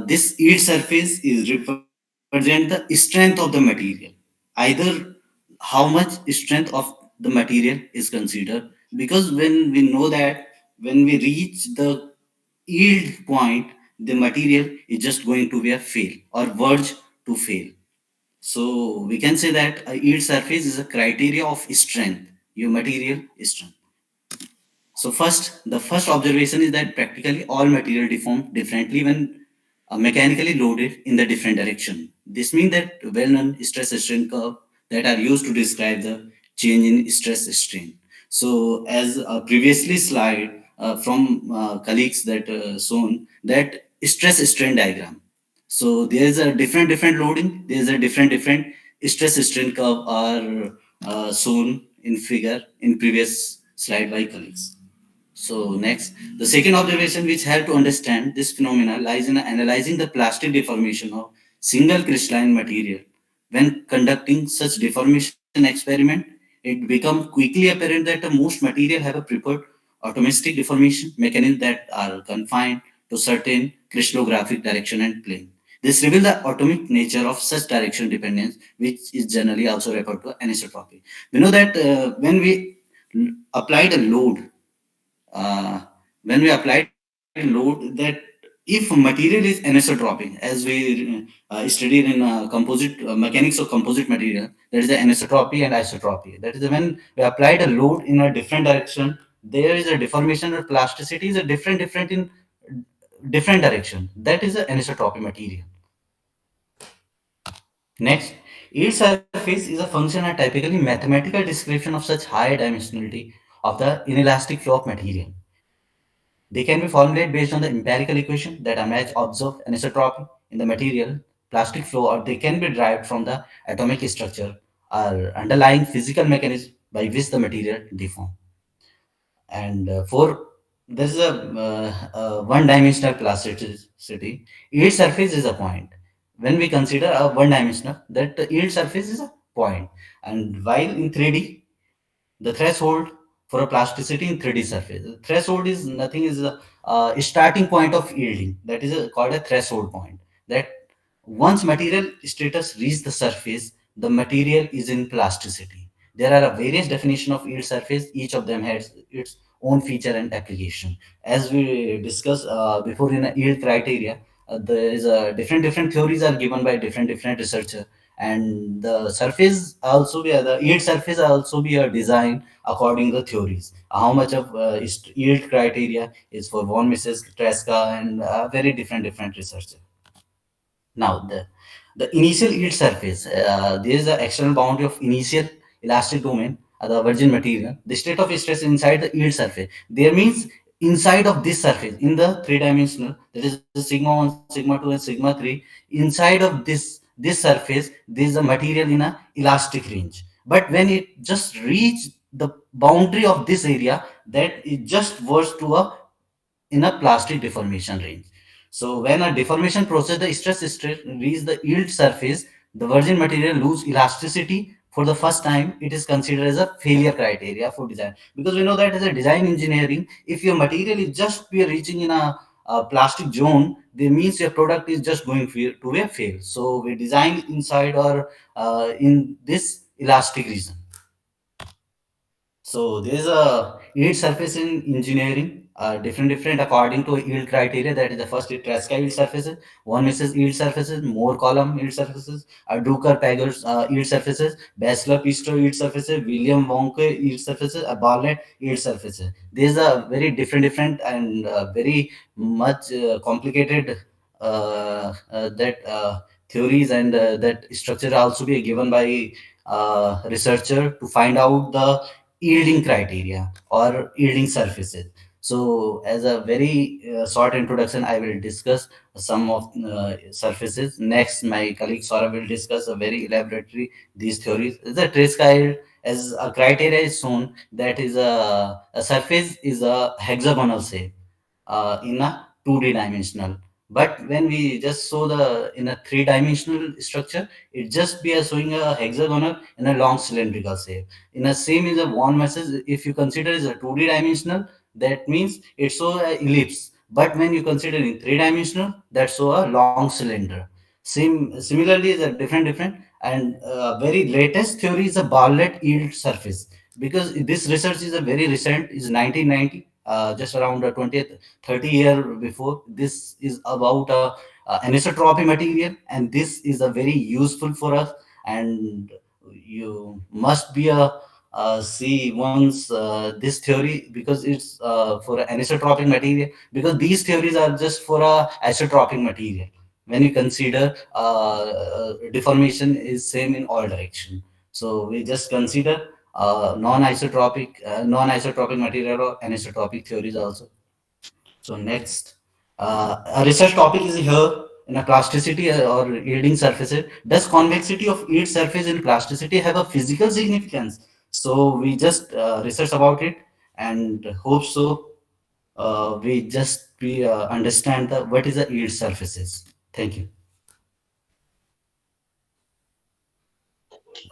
this yield surface is represent the strength of the material, either how much strength of the material is considered. Because when we know that when we reach the yield point, the material is just going to be a fail or verge to fail. So we can say that a yield surface is a criteria of strength, your material strength. So first, the first observation is that practically all material deform differently when mechanically loaded in the different direction. This means that well-known stress strain curve that are used to describe the change in stress strain. So as previously slide from colleagues that shown that stress strain diagram. So there is a different loading. There is a different stress strain curve are shown in figure in previous slide by colleagues. So next, the second observation which help to understand this phenomena lies in analyzing the plastic deformation of single crystalline material. When conducting such deformation experiment, it becomes quickly apparent that most material have a preferred atomistic deformation mechanism that are confined to certain crystallographic direction and plane. This reveals the atomic nature of such direction dependence, which is generally also referred to anisotropy. We know that when we applied a load when we applied a load, that if material is anisotropic, as we studied in mechanics of composite material, there is the anisotropy and isotropy. That is when we applied a load in a different direction, there is a deformation or plasticity is a different in different direction. That is the anisotropy material. Next, yield surface is a function and typically mathematical description of such high dimensionality of the inelastic flow of material. They can be formulated based on the empirical equation that Amage observed anisotropy in the material plastic flow, or they can be derived from the atomic structure or underlying physical mechanism by which the material deform. And for this is a one-dimensional plasticity. Yield surface is a point. When we consider a one-dimensional, that the yield surface is a point. And while in 3D, the threshold for a plasticity in 3D surface. The threshold is nothing is a starting point of yielding. That is called a threshold point. That once material status reach the surface, the material is in plasticity. There are a various definition of yield surface. Each of them has its own feature and application. As we discussed before in a yield criteria, there is a different theories are given by different researcher, and the surface also be the yield surface also be a design according to the theories. How much of yield criteria is for von Mises, Tresca, and very different researcher. Now, the initial yield surface, there is the external boundary of initial elastic domain, the virgin material. The state of stress inside the yield surface. There means inside of this surface, in the three-dimensional, that is the sigma 1, sigma 2, and sigma 3, inside of this surface, there is a material in a elastic range. But when it just reach the boundary of this area that it just was to a in a plastic deformation range. So when a deformation process, the stress reach the yield surface, the virgin material lose elasticity for the first time. It is considered as a failure criteria for design, because we know that as a design engineering, if your material is just be reaching in a plastic zone, that means your product is just going to a fail. So we design inside or in this elastic region. So there's a yield surface in engineering, different according to yield criteria. That is the first is Tresca yield surfaces, one Mrs. yield surfaces, Moore column yield surfaces, Drucker Pagers yield surfaces, Bachelor Pistol yield surfaces, William Wonka yield surfaces, Barnett yield surfaces. These are very different and very much complicated that theories and that structure also be given by researcher to find out the yielding criteria or yielding surfaces. So, as a very short introduction, I will discuss some of surfaces. Next, my colleague Sora will discuss a very elaborately these theories. The trace yield as a criteria is shown that is a surface is a hexagonal shape in a 2D dimensional. But when we just saw the in a three-dimensional structure, it just be a showing a hexagonal in a long cylindrical shape. In a same is a one message. If you consider as a 2D dimensional, that means it show a ellipse. But when you consider in three-dimensional, that show a long cylinder. Similarly, is a different and very latest theory is a Bartlett yield surface, because this research is a very recent, is 1990, just around 20th 30 year before. This is about a anisotropy material, and this is a very useful for us. And you must be a see once this theory, because it's for an anisotropic material, because these theories are just for a isotropic material. When you consider deformation is same in all direction, so we just consider non-isotropic material or anisotropic theories also. So next, a research topic is here in a plasticity or yielding surfaces. Does convexity of yield surface in plasticity have a physical significance? So we just research about it and hope so. We understand what is the yield surfaces. Thank you.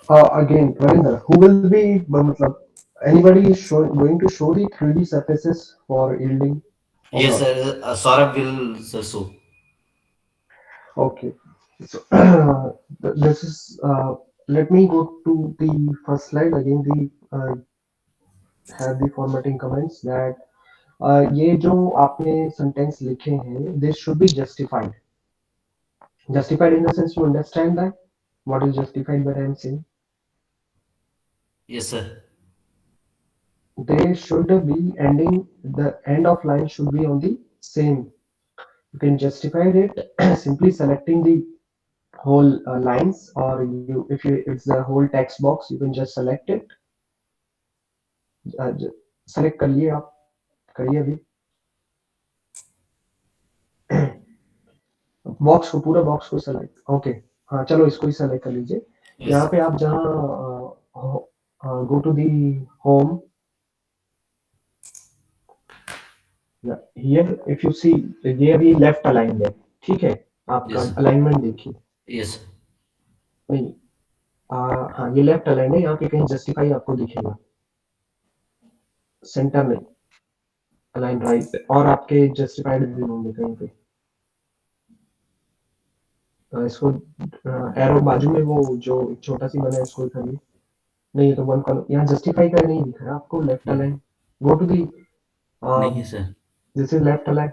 Again, Ravinder, who will be, matlab, anybody is going to show the 3D surfaces for yielding or Yes, not? Saurabh will so. Okay. So this is, let me go to the first slide. Again, the have the formatting comments that ये जो आपने sentence लिखे हैं, this should be justified. Justified in the sense you understand that what is justified by I'm saying. Yes, sir. They should be ending, the end of line should be on the same. You can justify it simply selecting the whole lines, or you if you it's the whole text box, you can just select it. Select कर लिए आप, करिए अभी box को, पूरा box को select, okay हाँ चलो इसको ही सेलेक्ट कर लीजिए। यहाँ Yes. पे आप जहाँ go to the home, here if you see, ये अभी लेफ्ट अलाइन है, ठीक है, आपका Yes. अलाइनमेंट देखिए। Yes. नहीं, हाँ ये लेफ्ट अलाइन है, यहाँ पे कहीं जस्टिफाई आपको दिखेगा सेंटर में, अलाइन राइट, और आपके जस्टिफाइड भी होंगे कहीं पे। इसको एरो बाजू में वो जो छोटा सी बना है इसको करिए। नहीं तो वन कॉलम यहाँ जस्टिफाई का नहीं दिख रहा आपको, left align, go to the, नहीं sir. This is left align,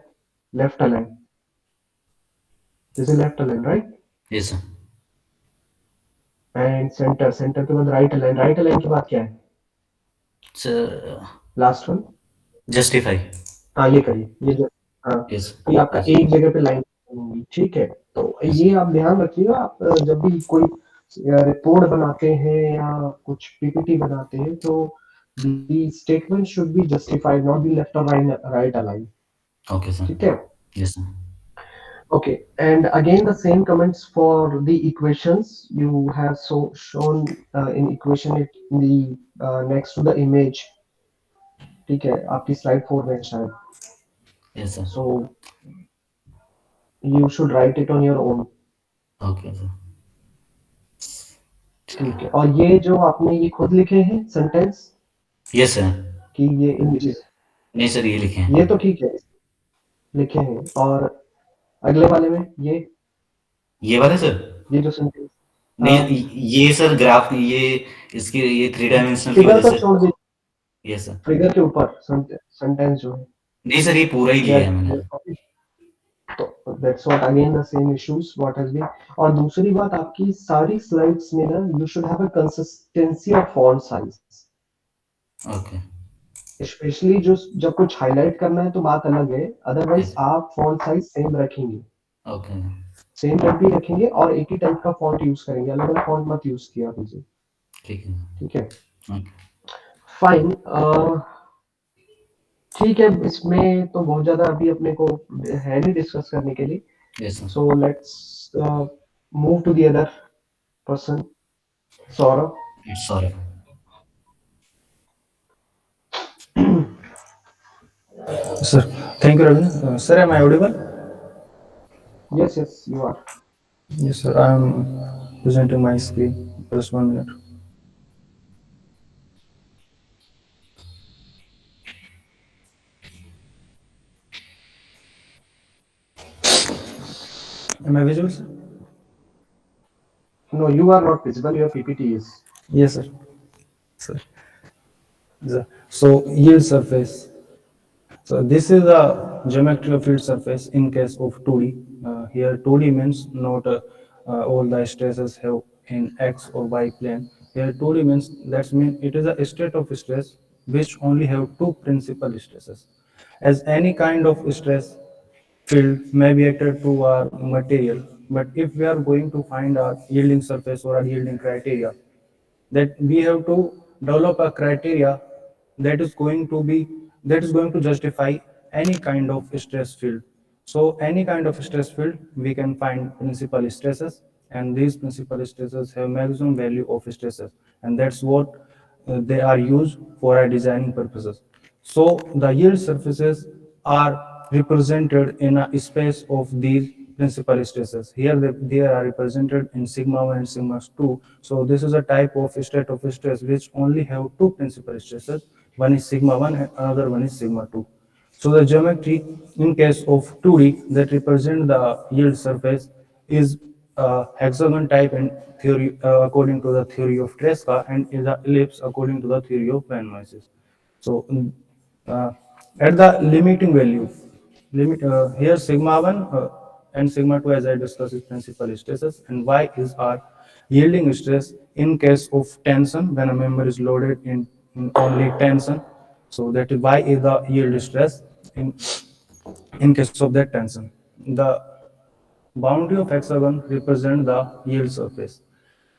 left align, this is left align right, Yes, sir. And centre, centre के बाद राइट अलाइन, राइट अलाइन के बाद क्या है Sir, लास्ट वन, justify. हाँ ये करिए, ये हाँ Yes. ये आपका Yes. एक जगह पे लाइन होगी, ठीक है। तो ये आप ध्यान रखिएगा, आप जब भी कोई रिपोर्ट बनाते हैं या कुछ पीपीटी बनाते हैं, तो the statement should be justified, not be left or right aligned, Okay, sir. ठीक है। Yes, sir. Okay, and again the same comments for the equations you have shown in equation it in the next to the image. ठीक है आपकी slide 4 में है शायद. Yes, sir. So you should write it on your own. Okay, sir. ठीक है और ये जो आपने ये खुद लिखे हैं सेंटेंस Yes, sir. कि ये इमेजेस नहीं सर, ये लिखे हैं. ये तो ठीक है लिखे हैं और अगले वाले में ये वाले सर? ये जो सेंटेंस नहीं, ये सर ग्राफ, ये इसकी ये 3 डायमेंशनल की फिगर वजह तो से. छोड़ दीजिए यस सर. फिगर के ऊपर सेंटेंस जो है नहीं सर, ये पूरा ही लिया है मैंने. तो that's what again the same issues what has been. और दूसरी बात आपकी सारी स्लाइड्स में ना you should have a consistency of font size. Okay. Specially जो जब कुछ हाईलाइट करना है तो बात अलग है, अदरवाइज आप फॉन्ट साइज सेम रखेंगे, ओके. सेम टाइप ही रखेंगे और एक ही टाइप का फॉन्ट यूज करेंगे, अलग अलग फॉन्ट मत यूज किया कीजिए. ठीक है. ठीक है ओके. फाइन. ठीक है इसमें तो बहुत ज्यादा अभी अपने को है नहीं डिस्कस करने के लिए. Yes sir. So let's move to the other person. Saurabh. Sorry. Sir, thank you, Ravi. Sir, am I audible? Yes, yes, you are. Yes, sir. I am presenting my screen. Just 1 minute. Am I visible, sir? No, you are not visible. Your PPT is. Yes, sir. Sir. So yield surface. So this is the geometry of yield surface in case of 2D. Here 2D means not all the stresses have in X or Y plane. Here 2D means that means it is a state of stress which only have two principal stresses. As any kind of stress field may be acted to our material, but if we are going to find a yielding surface or a yielding criteria, that we have to develop a criteria that is going to be that is going to justify any kind of stress field. So any kind of stress field we can find principal stresses, and these principal stresses have maximum value of stresses, and that's what they are used for our designing purposes. So the yield surfaces are represented in a space of these principal stresses. Here they are represented in sigma 1 and sigma 2. So this is a type of state of stress which only have two principal stresses. One is sigma 1 and another one is sigma 2. So the geometry in case of 2D that represent the yield surface is hexagon type in theory according to the theory of Tresca, and is an ellipse according to the theory of Van Mises. So uh, at the limiting value, here sigma 1 and sigma 2 as I discussed is principal stresses, and Y is our yielding stress in case of tension when a member is loaded in only tension. So that is Y is the yield stress in case of that tension. The boundary of hexagon represent the yield surface.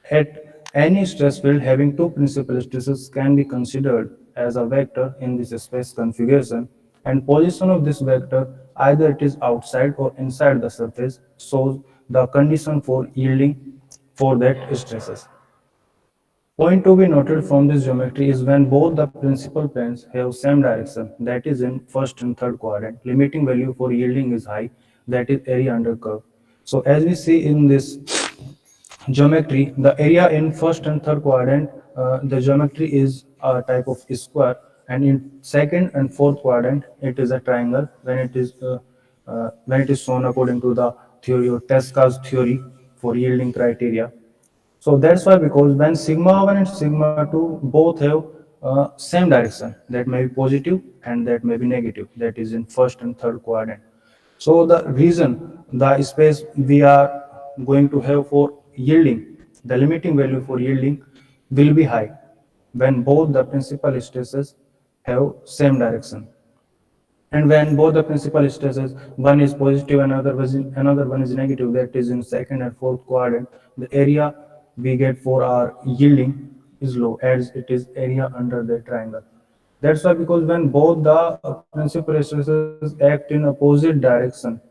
At any stress field having two principal stresses can be considered as a vector in this space configuration, and position of this vector, either it is outside or inside the surface, shows the condition for yielding for that stresses. Point to be noted from this geometry is when both the principal planes have same direction, that is in first and third quadrant, limiting value for yielding is high, that is area under curve. So as we see in this geometry, the area in first and third quadrant, the geometry is a type of square, and in second and fourth quadrant, it is a triangle when it is shown according to the theory of Tesca's theory for yielding criteria. So that's why, because when sigma 1 and sigma 2 both have same direction, that may be positive and that may be negative, that is in first and third quadrant. So the reason the space we are going to have for yielding, the limiting value for yielding will be high when both the principal stresses have same direction. And when both the principal stresses, one is positive and another one is negative, that is in second and fourth quadrant, the area we get for our yielding is low, as it is area under the triangle. That's why, because when both the principal stresses act in opposite direction,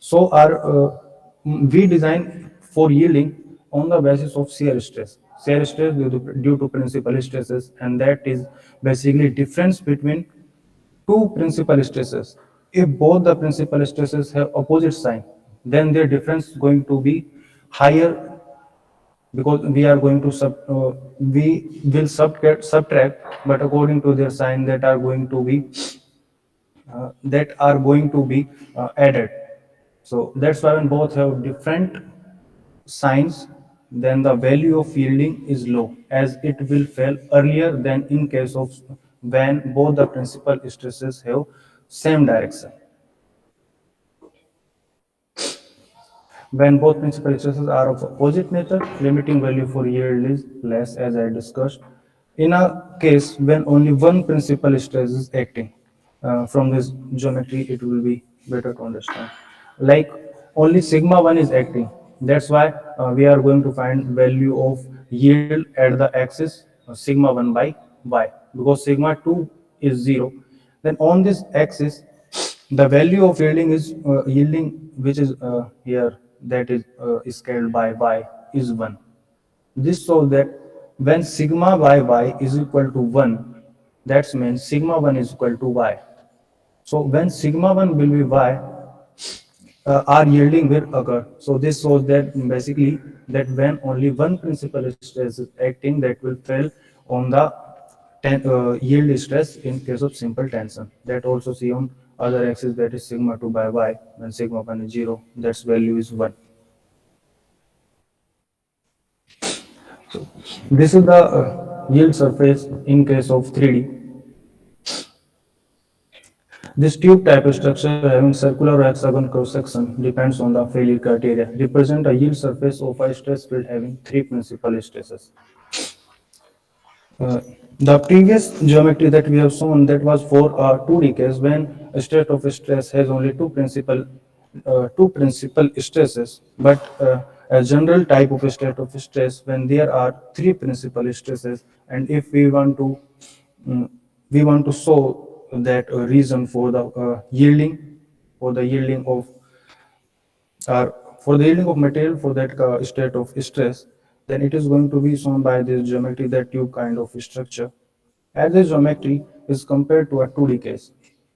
So we design for yielding on the basis of shear stress. Shear stress due to principal stresses, and that is basically difference between two principal stresses. If both the principal stresses have opposite sign, then their difference is going to be higher, because we are going to we will subtract, but according to their sign that are going to be added. So that's why when both have different signs, then the value of yielding is low, as it will fail earlier than in case of when both the principal stresses have same direction. When both principal stresses are of opposite nature, limiting value for yield is less, as I discussed. In a case when only one principal stress is acting, from this geometry it will be better to understand. Like only sigma 1 is acting. That's why we are going to find value of yield at the axis sigma 1 by y, because sigma 2 is 0. Then on this axis, the value of yielding, which is here, that is scaled by y, is 1. This shows that when sigma by y is equal to 1, that means sigma 1 is equal to y. So when sigma 1 will be y, our yielding will occur. So this shows that basically that when only one principal stress is acting, that will fail on the yield stress in case of simple tension. That also see on other axis, that is sigma 2 by y. When sigma 1 is 0, that's value is 1. So this is the yield surface in case of 3D. This tube type structure having circular or hexagon cross section depends on the failure criteria. Represent a yield surface of a stress field having three principal stresses. The previous geometry that we have shown, that was for a 2D case when a state of stress has only two principal stresses, but a general type of state of stress when there are three principal stresses, and if mm, we want to show that reason for the yielding, for the yielding of uh, for the yielding of material for that state of stress, then it is going to be shown by this geometry, that tube kind of structure. As this geometry is compared to a 2D case,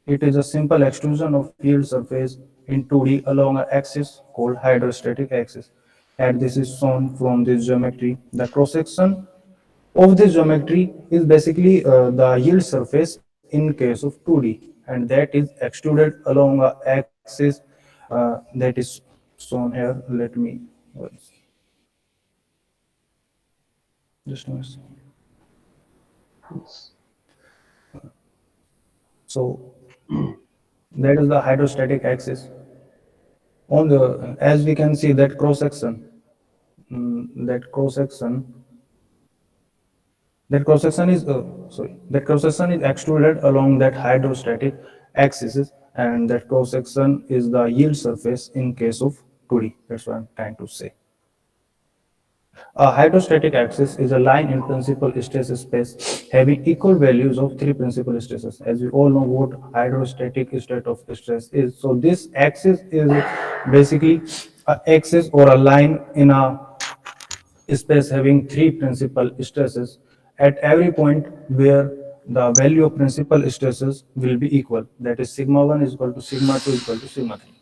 it is a simple extrusion of yield surface in 2D along an axis called hydrostatic axis. And this is shown from this geometry. The cross section of this geometry is basically the yield surface in case of 2D, and that is extruded along a axis that is shown here. Let me just a minute. So that is the hydrostatic axis. On the, as we can see, that cross section, that cross section that cross section is extruded along that hydrostatic axis, and that cross section is the yield surface in case of 2D. That's what I'm trying to say. A hydrostatic axis is a line in principal stress space having equal values of three principal stresses. As we all know what hydrostatic state of stress is. So this axis is basically an axis or a line in a space having three principal stresses at every point where the value of principal stresses will be equal. That is sigma 1 is equal to sigma 2 is equal to sigma 3.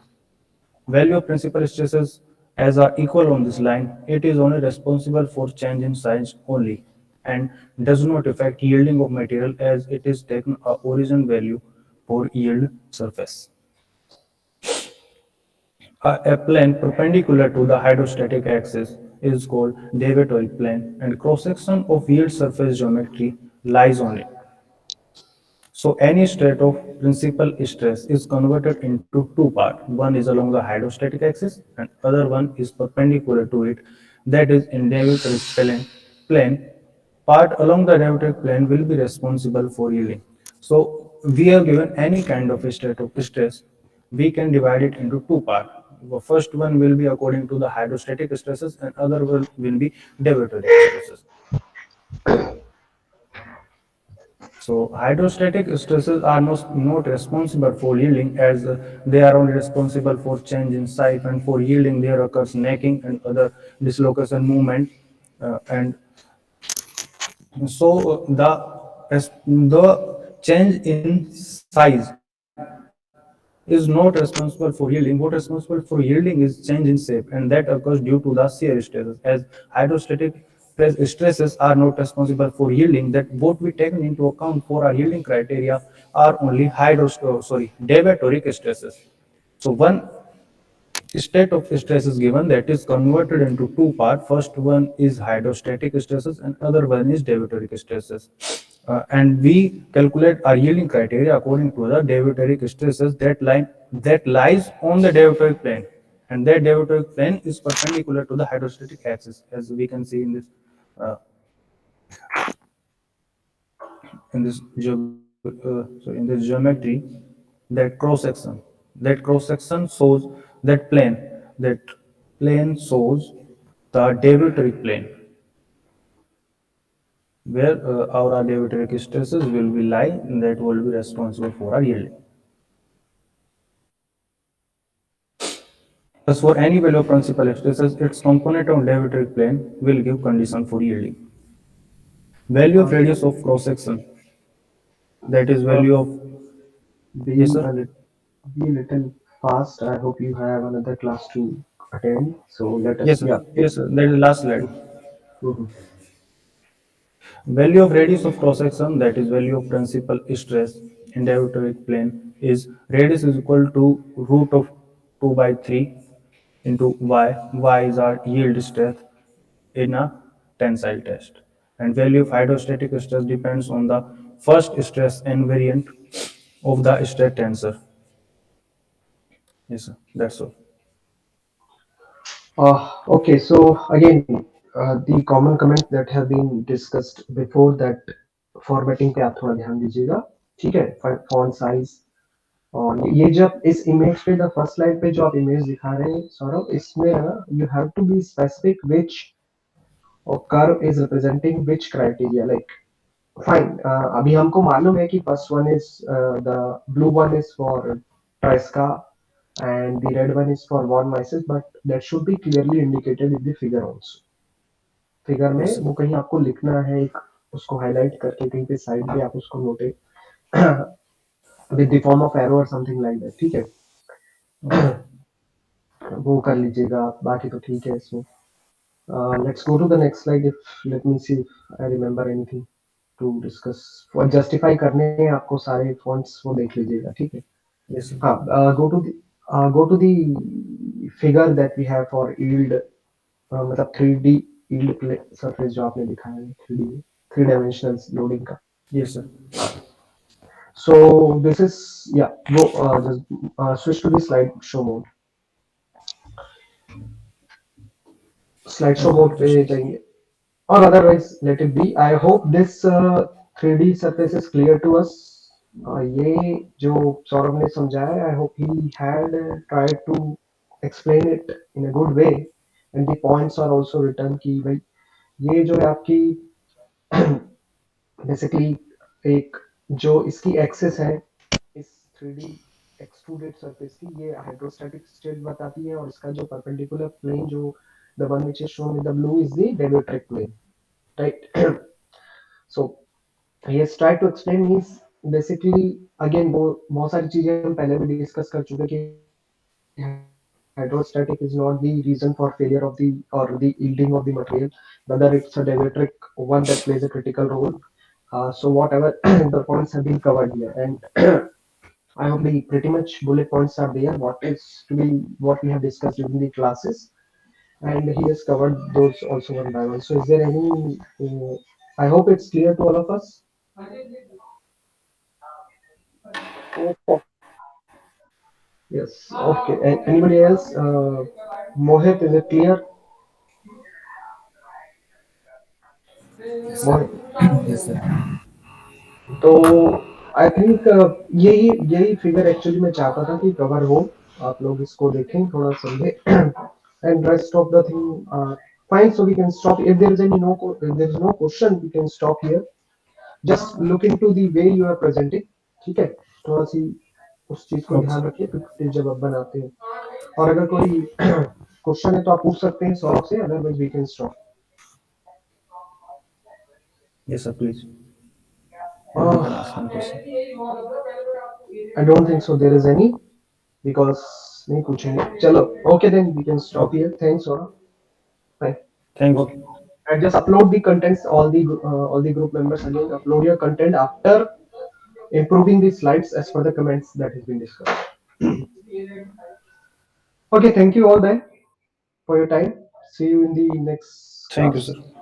Value of principal stresses as are equal on this line, it is only responsible for change in size only and does not affect yielding of material, as it is taken a origin value for yield surface. A plane perpendicular to the hydrostatic axis is called deviatory plane, and cross-section of yield surface geometry lies on it. So any state of principal stress is converted into two parts. One is along the hydrostatic axis and other one is perpendicular to it, that is in deviatory plane. Part along the deviatory plane will be responsible for yielding. So we are given any kind of state of stress, we can divide it into two parts. The first one will be according to the hydrostatic stresses and other will be deviatory stresses. So hydrostatic stresses are not responsible for yielding, as they are only responsible for change in size, and for yielding there occurs necking and other dislocation movement. And so the change in size is not responsible for yielding. What responsible for yielding is change in shape, and that occurs due to the shear stresses. As hydrostatic stresses are not responsible for yielding, that what we take into account for our yielding criteria are only deviatoric stresses. So one state of stress is given that is converted into two parts. First one is hydrostatic stresses and other one is deviatoric stresses. And we calculate our yielding criteria according to the deviatoric stresses that lies on the deviatoric plane, and that deviatoric plane is perpendicular to the hydrostatic axis, as we can see in this uh, in this geometry. That cross section shows that plane shows the deviatoric plane where our deviatoric stresses will be lie, and that will be responsible for our yielding. Thus, for any value of principal stresses, its component on deviatoric plane will give condition for yielding. Value of radius of cross section, that is value of. Yes, Being sir. be a little fast. I hope you have another class to attend. So let Yes, us, sir. yeah. Yes, sir. That is the last slide. Mhm. Value of radius of cross section, that is value of principal stress in deviatoric plane, is radius is equal to root of 2 by 3 into y. Y is our yield strength in a tensile test. And value of hydrostatic stress depends on the first stress invariant of the stress tensor. Yes, sir. That's all. Okay, so again, the common comments that have been discussed before that, formatting पे आप थोड़ा ध्यान दीजिएगा, ठीक है? Font size, और ये जब इस इमेज पे, द फर्स्ट स्लाइड पे जो आप इमेज दिखा रहे हैं सौरभ, इसमें you have to be specific which curve is representing which criteria, like fine, अभी हमको मालूम है कि first one is the blue one is for Tresca and the red one is for von Mises, but that should be clearly indicated in the figure also. Figure में Yes, sir. वो कहीं आपको लिखना है, एक उसको हाईलाइट करके कहीं पे साइड पे आप उसको notate with the form of arrow और समथिंग लाइक दैट, ठीक है? वो कर लीजिएगा आप, बाकी तो ठीक है इसमें. Let's go to the next slide. If let me see if I remember anything to discuss. For justify करने हैं आपको सारे फॉन्ट्स वो देख लीजिएगा, ठीक है? Yes, sir. हाँ, go to the figure that we have for yield, मतलब 3D yield surface जो आपने दिखाया है, 3D 3 dimensional loading का. Yes, sir. So this is, yeah, go just switch to the slideshow mode. Slideshow mode पे जाइए, or otherwise let it be. I hope this 3D surface is clear to us. ये जो सौरभ ने समझाया, I hope he had tried to explain it in a good way, and the points are also written कि भाई ये जो है आपकी बेसिकली एक जो इसकी एक्सेस है इस 3D एक्सट्रूडेड सरफेस की, ये हाइड्रोस्टैटिक स्टेट बताती है, और इसका जो परपेंडिकुलर प्लेन जो the one which is shown with the blue is the deviatoric plane, right? So he has tried to explain. He's basically, again, वो बहुत सारी चीजें हम पहले भी डिस्कस कर चुके कि hydrostatic is not the reason for failure of the or the yielding of the material, whether it's a deviatoric one that plays a critical role. So whatever the points have been covered here, and I hope the pretty much bullet points are there. What we have discussed during the classes, and he has covered those also one by one. So is there any? I hope it's clear to all of us. Yes. Okay. Anybody else? Mohit, is it clear? Mohit. Yes, sir. तो I think यही figure actually मैं चाहता था कि cover हो, आप लोग इसको देखें, थोड़ा समझे, and rest of the thing fine. So we can stop. If there is no question, we can stop here. just look into the way you are presenting. ठीक है, थोड़ा सी उस चीज को Okay, ध्यान sir. रखिए फिर जब आप बनाते हैं। और अगर कोई क्वेश्चन है तो आप पूछ सकते हैं सौरभ से, otherwise we can stop. Yes, sir, please. You can ask some question. I don't think so there is any, because नहीं पूछेंगे। चलो, okay then we can stop here. Thanks Saurabh. Bye. Thank you. And just upload the contents, all the group members again upload your content after improving the slides as per the comments that has been discussed. Okay, thank you all then for your time. See you in the next Thank you, class. sir.